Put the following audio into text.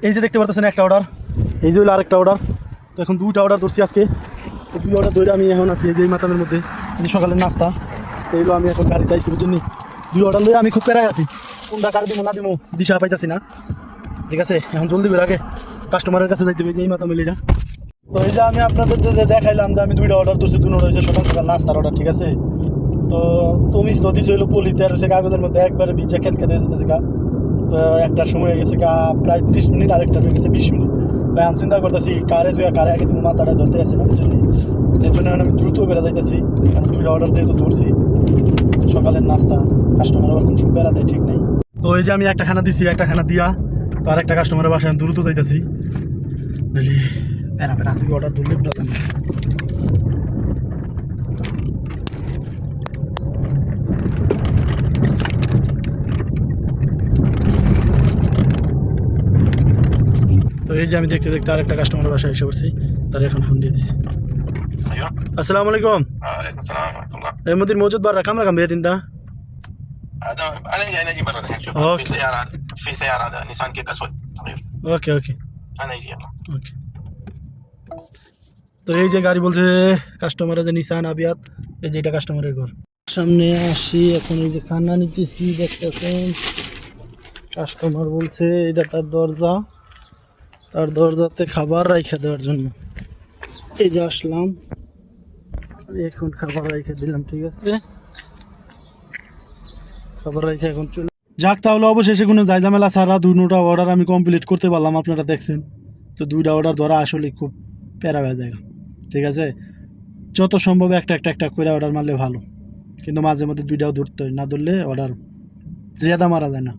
এই যে দেখতে পারতেছেন একটা অর্ডার, এই যে হলো আরেকটা অর্ডার। তো এখন দুইটা অর্ডার ধরছি আজকে। তো দুই অর্ডার ধরে আমি এখন আছি এই যে মাতামের মধ্যে, এই যে সকালের নাস্তা। তো এইগুলো আমি এখন গাড়িতে আসছি বুঝছেন। দুই অর্ডার লয়ে আমি খুব প্যারায় আছি, কোনটা কার দিব না দিব দিশা পাইতাছি না। ঠিক আছে, এখন জলদি করে আগে কাস্টমারের কাছে যাইতে হবে, যে এই মাতামেলিটা। তো এই যে আমি আপনাদের দেখাইলাম যে আমি দুইটা অর্ডার ধরছি, দুটো হয়েছে সকাল সকাল নাস্তার অর্ডার। ঠিক আছে, তো তুমি তো দিছে হইলো পলিতে আর হচ্ছে কাগজের মধ্যে একবারে ভিজা খেলকে দিয়ে যেতেছে গা। তো একটার সময় হয়ে গেছে গা প্রায় 30 মিনিট, আর একটা হয়ে গেছে 20 মিনিট। ভাই আমি চিন্তা করতেছি কারে জুয়া কারে আগে তুমি মাথাটা ধরতে আসে না বুঝলি। এর জন্য আমি দ্রুত বেড়া যাইতেছি, কারণ দুইটা অর্ডার যেহেতু ধরছি সকালের নাস্তা, কাস্টমার আবার কোন সময় বেড়া দেয় ঠিক নাই। তো এই যে আমি একটা খানা দিছি, একটা খানা দিয়া তো আর একটা কাস্টমারের বাসায় দ্রুত যাইতেছি, বুঝলি। বেড়া বেড়া দুই অর্ডার ধরলে বেড়াতাম। তো এই যে আমি দেখতে দেখতে আরেকটা কাস্টমারের বাসায় এসে বসছি, তার এখন ফোন দিয়ে দিছি। আসসালামু আলাইকুম। وعليكم السلام ورحمة الله. المدير موجود برا، كم رقم بيت انت؟ هذا انا اجي برا الحين شوف اوكي في سيارة هذا نيسان كيك اسود صغير. اوكي اوكي انا اجي يلا. ওকে। তো এই যে গাড়ি বলছে কাস্টমারের যে নিসান আবিয়াত, এই যে এটা কাস্টমারের ঘর। সামনে আসি এখন, এই যে খানা নিতেছি দেখতেছেন। কাস্টমার বলছে এটা তার দরজা, তার দরজাতে খাবার রাইখা দেওয়ার জন্য। এই যে আসলাম, এখন খাবার রাইখা দিলাম। ঠিক আছে, খাবার রাইখা এখন চলে যাক। তাহলে অবশেষে কোনো জায়জামেলা ছাড়া দুটা অর্ডার আমি কমপ্লিট করতে পারলাম, আপনারা দেখছেন। তো দুইটা অর্ডার ধরা আসলে খুব প্যারা হয়ে যায়। ঠিক আছে, যত সম্ভব একটা একটা একটা করে অর্ডার মারলে ভালো, কিন্তু মাঝে মধ্যে দুইটাও ধরতে হয়, না ধরলে অর্ডার জ্যাদা মারা যায় না।